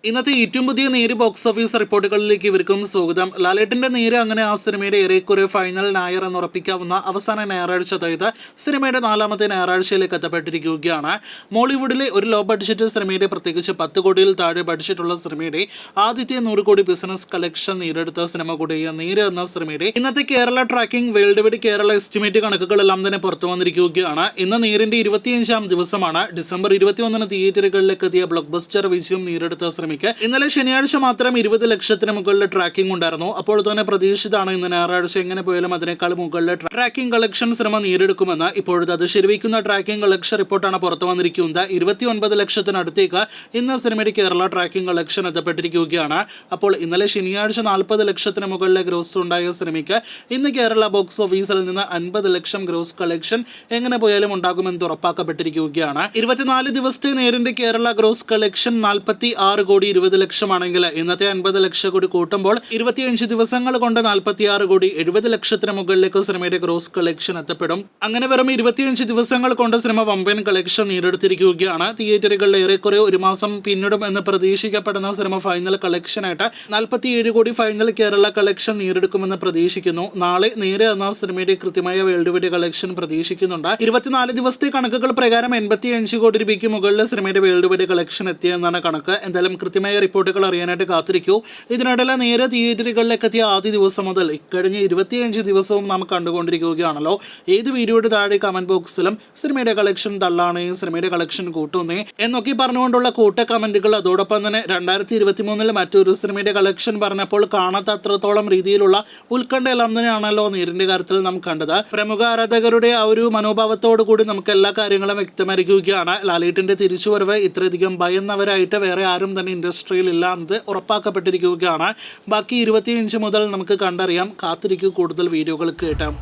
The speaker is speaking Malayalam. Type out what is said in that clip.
ഇന്നത്തെ ഏറ്റവും പുതിയ നേര് ബോക്സ് ഓഫീസ് റിപ്പോർട്ടുകളിലേക്ക് ഇവർക്കും സ്വാഗതം. ലാലേട്ടന്റെ നേര് അങ്ങനെ ആ സിനിമയുടെ ഏറെക്കുറെ ഫൈനൽ ഞായർ എന്ന് ഉറപ്പിക്കാവുന്ന അവസാന ഞായറാഴ്ച, അതായത് സിനിമയുടെ 4ാമത്തെ ഞായറാഴ്ചയിലേക്ക് എത്തപ്പെട്ടിരിക്കുകയാണ്. മോളിവുഡിലെ ഒരു ലോ ബഡ്ജറ്റ് സിനിമയുടെ, പ്രത്യേകിച്ച് 10 കോടിയിൽ താഴെ ബഡ്ജറ്റുള്ള സിനിമയുടെ ആദ്യത്തെ 100 കോടി ബിസിനസ് കളക്ഷൻ നേടിയെടുത്ത സിനിമ കൂടിയ നേര് എന്ന സിനിമയുടെ ഇന്നത്തെ Kerala tracking world wide Kerala estimate കണക്കുകളെല്ലാം തന്നെ പുറത്തു വന്നിരിക്കുകയാണ്. ഇന്ന് നേരിന്റെ 25ാം ദിവസമാണ്. ഡിസംബർ 21-ന് തിയേറ്ററുകളിലേക്ക് എത്തിയ ബ്ലോക്ക് ബസ്റ്റർ വിജയം നേടിയെടുത്ത സിനിമ ഇന്നലെ ശനിയാഴ്ച മാത്രം 20 ലക്ഷത്തിന് മുകളിൽ ട്രാക്കിംഗ് ഉണ്ടായിരുന്നു. അപ്പോൾ തന്നെ പ്രതീക്ഷിതാണ് ഇന്ന് ഞായറാഴ്ച എങ്ങനെ പോയാലും അതിനേക്കാൾ മുകളിൽ ട്രാക്കിംഗ് കളക്ഷൻ സിനിമ നേടിയെടുക്കുമെന്ന്. ഇപ്പോഴത്തെ അത് ശരിവയ്ക്കുന്ന ട്രാക്കിംഗ് കളക്ഷൻ റിപ്പോർട്ടാണ് പുറത്തു വന്നിരിക്കുന്നത്. 29 ലക്ഷത്തിനടുത്തേക്ക് ഇന്ന് സിനിമയുടെ കേരള ട്രാക്കിംഗ് കളക്ഷൻ എത്തപ്പെട്ടിരിക്കുകയാണ്. അപ്പോൾ ഇന്നലെ ശനിയാഴ്ച 40 ലക്ഷത്തിന് മുകളിലെ ഗ്രോസ് ഉണ്ടായ സിനിമയ്ക്ക് ഇന്ന് കേരള ബോക്സ് ഓഫീസിൽ നിന്ന് 50 ലക്ഷം ഗ്രോസ് കളക്ഷൻ എങ്ങനെ പോയാലും ഉണ്ടാകുമെന്ന് ഉറപ്പാക്കപ്പെട്ടിരിക്കുകയാണ്. 24 ദിവസത്തെ നേരിന്റെ കേരള ഗ്രോസ് കളക്ഷൻ 46 കോടി 20 ലക്ഷമാണെങ്കിൽ ഇന്നത്തെ 50 ലക്ഷം കൂടി കൂട്ടുമ്പോൾ 25 ദിവസങ്ങൾ കൊണ്ട് 46 കോടി 70 ലക്ഷത്തിന് മുകളിലേക്ക് സിനിമയുടെ ഗ്രോസ് കളക്ഷൻ എത്തപ്പെടും. അങ്ങനെ വെറും 25 ദിവസങ്ങൾ കൊണ്ട് സിനിമ വമ്പൻ കളക്ഷൻ നേടിയെടുത്തിരിക്കുകയാണ്. തിയേറ്ററുകളിൽ ഏറെക്കുറെ ഒരു മാസം പിന്നിടും എന്ന് പ്രതീക്ഷിക്കപ്പെടുന്ന സിനിമ ഫൈനൽ കളക്ഷനായിട്ട് 47 കോടി ഫൈനൽ കേരള കളക്ഷൻ നേടിയെടുക്കുമെന്ന് പ്രതീക്ഷിക്കുന്നു. നാളെ നേരെ എന്ന സിനിമയുടെ കൃത്യമായ വേൾഡ് വൈഡ് കളക്ഷൻ പ്രതീക്ഷിക്കുന്നുണ്ട്. 24 ദിവസത്തെ കണക്കുകൾ പ്രകാരം 85 കോടി രൂപയ്ക്ക് മുകളിൽ സിനിമയുടെ വേൾഡ് വൈഡ് കളക്ഷൻ എത്തിയെന്നാണ് കണക്ക്. എന്തായാലും കൃത്യമായ റിപ്പോർട്ടുകൾ അറിയാനായിട്ട് കാത്തിരിക്കൂ. ഇതിനിടയിൽ നേരെ തിയേറ്ററുകളിലേക്ക് എത്തിയ ആദ്യ ദിവസം മുതൽ ഇക്കഴിഞ്ഞ 25 ദിവസവും നാം കണ്ടുകൊണ്ടിരിക്കുകയാണല്ലോ. ഏത് വീഡിയോയുടെ താഴെ കമന്റ് ബോക്സിലും സിനിമയുടെ കളക്ഷൻ തള്ളാണേ, സിനിമയുടെ കളക്ഷൻ കൂട്ടുന്നേ എന്നൊക്കെ പറഞ്ഞുകൊണ്ടുള്ള കൂട്ട കമന്റുകൾ. അതോടൊപ്പം തന്നെ 2023 മറ്റൊരു സിനിമയുടെ കളക്ഷൻ പറഞ്ഞപ്പോൾ കാണാത്ത അത്രത്തോളം രീതിയിലുള്ള ഉത്കണ്ഠ എല്ലാം തന്നെയാണല്ലോ നേരിന്റെ കാര്യത്തിൽ നാം കണ്ടത്. പ്രമുഖ ആരാധകരുടെ ആ ഒരു മനോഭാവത്തോടു കൂടി നമുക്ക് എല്ലാ കാര്യങ്ങളും വ്യക്തമായിരിക്കുകയാണ്. ലാലേട്ടന്റെ തിരിച്ചുവരവ് ഇത്രയധികം ഭയന്നവരായിട്ട് വേറെ ആരും തന്നെ ഇൻഡസ്ട്രിയിൽ ഇല്ല എന്നത് ഉറപ്പാക്കപ്പെട്ടിരിക്കുകയാണ്. ബാക്കി 25 മുതൽ നമുക്ക് കണ്ടറിയാം. കാത്തിരിക്കൂ കൂടുതൽ വീഡിയോകൾ കേട്ടാം.